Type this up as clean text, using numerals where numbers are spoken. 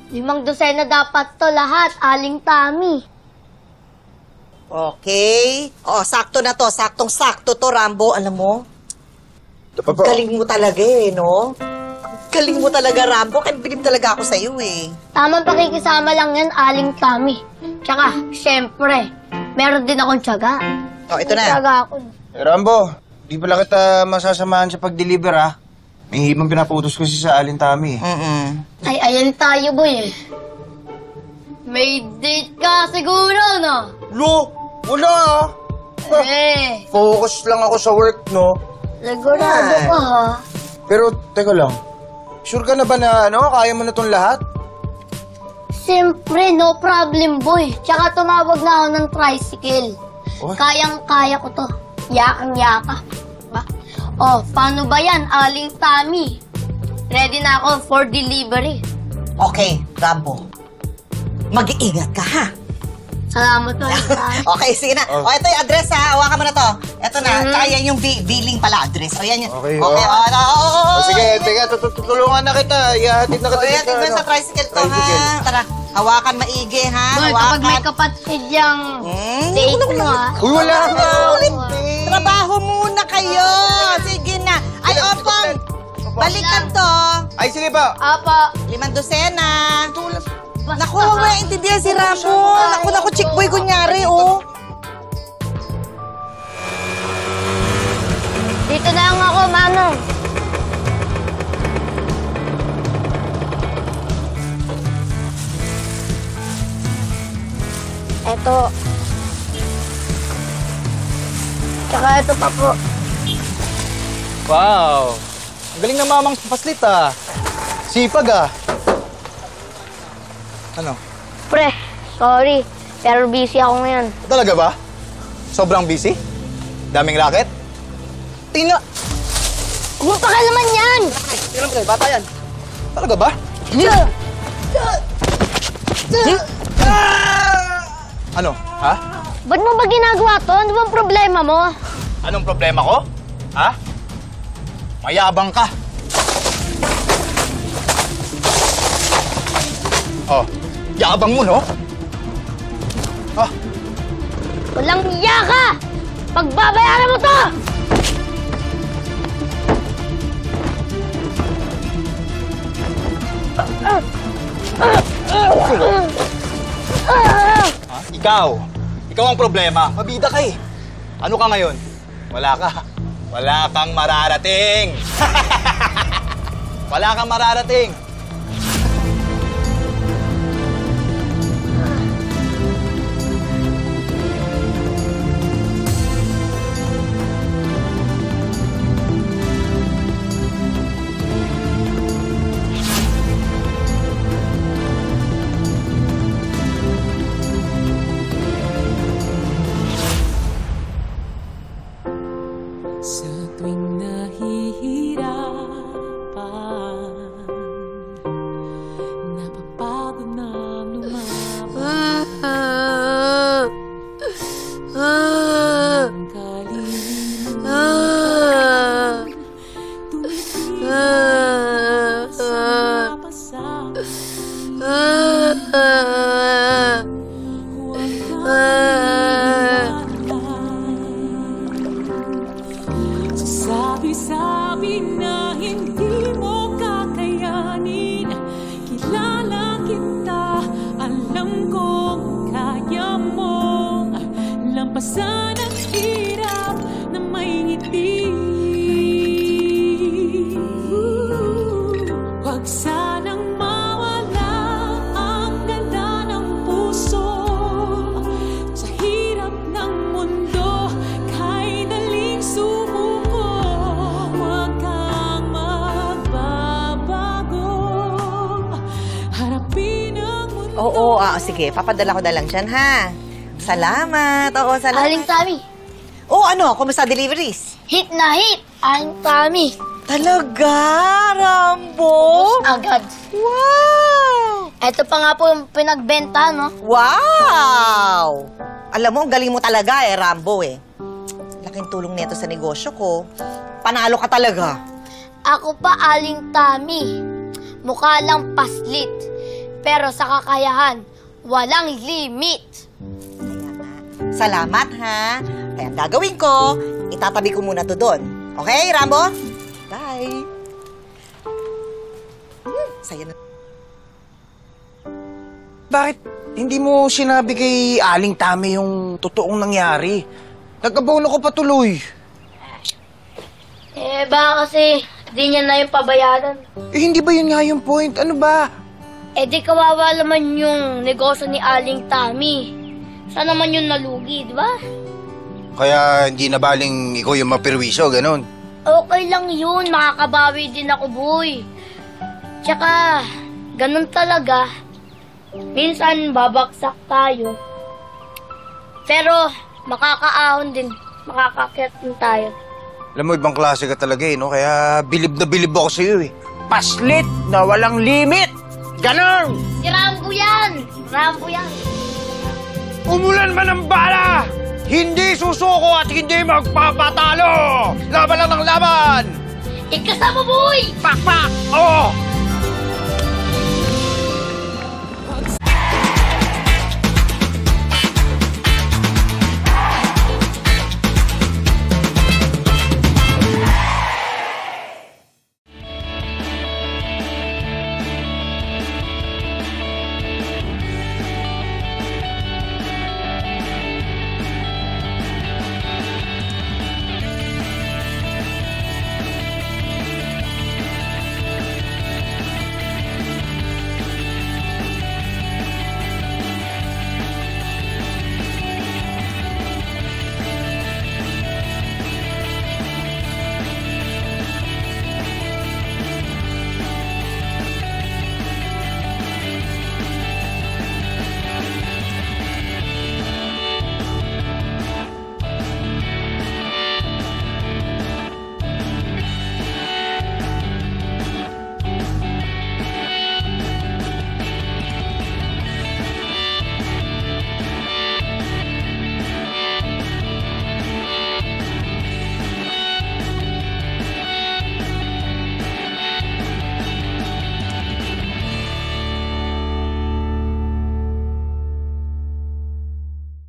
5 dosena dapat to lahat, Aling Tami. Okay. O, sakto na to. Saktong-sakto to, Rambo. Alam mo? Galing mo talaga eh, no? Galing mo talaga, Rambo. Kaya bilib talaga ako sa'yo eh. Tamang pakikisama lang yan, Aling Tami. Tsaka, syempre, meron din akong tiyaga. O, ito na. Tiyaga ako. Rambo, di pala kita masasamahan sa pag-deliver, ha? May hibang pinaputos ko sa Aling Tami. Ay, ayan tayo, boy eh. May date ka siguro, no? Lo, wala, Eh, Focus lang ako sa work, no? sigurado ka, ha? Pero, teka lang. Sure ka na ba na, kaya mo na tong lahat? Siyempre, no problem, boy. Tsaka tumawag na ako ng tricycle. Oh. Kayang-kaya ko to. Yakang-yaka. Diba? Oh, paano ba yan, Aling Tami? Ready na ako for delivery. Okay, Rambo. Mag-iingat ka, ha? Salamat, Aling Tami. Okay, sige na. O, ito yung address, ha? Hawakan mo na to. Ito na. Tsaka yan yung billing pala address. O, yan yung... Okay, Okay, sige, teka, tutulungan na kita. Ihatid na O, kita. yan, tignan sa tricycle to, ha? Tara, hawakan maigi, ha? Boy, kapag may kapatid yung date mo, ha? Uy, wala ka. Trabaho muna kayo. Sige na. Ay, Opong. Balikan to. Ay, sige pa. Apa. 5 dosena. Naku, huwag maintindihan si Rambo. Naku, chick boy kunyari, oh. Dito na lang ako, Manong. Eto. Tsaka ito pa po. Wow! Ang galing na mamang paslit, ah. Sipag, ah. Ano? Pre, sorry. Pero busy ako ngayon. Talaga ba? Sobrang busy? Daming racket? Tina! Huwag mo pakialaman yan! Tingnan mo, bata yan. Talaga ba? Ano? Ha? Ba't mo ba ginagawa to? Ano bang problema mo? Anong problema ko? Ha? Mayabang ka. Oh, yabang mo, no? Ah, Walang iya ka! Pagbabayaran mo to! ikaw. Ikaw ang problema. Mabida ka eh. Ano ka ngayon? Wala ka. Wala kang mararating. Wala kang mararating. Sa tuwing nahihirapan, napapagod na lumaban ang kalilimutan, tumitigil sa pasabi. Huwag sabi-sabi na hindi mo kakayanin. Kilala kita, alam kong kaya mo lampasan ang hirap na may ngiti. Huwag sanang mawala ang ganda ng puso sa hirap ng mundo. Kahit daling sumuko, huwag kang magbabago. Harapin ang mundo. Oo, sige. Papadala ko na lang dyan, ha? Salamat. Oo, salamat. Aling Tami, Oh, ano? Kumusta deliveries? hit na hit! Aling Tami, Talaga, Rambo? agad. Wow! Ito pa nga po yung pinagbenta, no? Wow! Alam mo, ang galing mo talaga Rambo eh. Laking tulong nito sa negosyo ko. Panalo ka talaga. Ako pa, Aling Tami. Mukha lang paslit. Pero sa kakayahan, walang limit. Salamat, ha? Kaya ang gagawin ko, itatabi ko muna to doon. Okay, Rambo? Bye. Saya na. Bakit hindi mo sinabi kay Aling Tami yung totoong nangyari? Nagkabono ko patuloy. Baka kasi di niya na yung pabayaran. Hindi ba yun nga yung point? Ano ba? Di kawawa naman yung negosyo ni Aling Tami. Sana naman yung nalugi, di ba? Kaya hindi na baling ikaw yung mapirwisyo, ganun. Okay lang yun, makakabawi din ako, boy. Tsaka, ganun talaga. Minsan, babagsak tayo. Pero, makakaahon din. Makakakyat din tayo. Alam mo, ibang klase ka talaga no? Kaya bilib na bilib ako sa'yo Paslit na walang limit! Ganun! Si Rambo yan! Rambo yan! Umulan man ang bala! Hindi susuko at hindi magpapatalo! Laban lang ng laban! Ikasama, boy! Pak! Pak! Oh!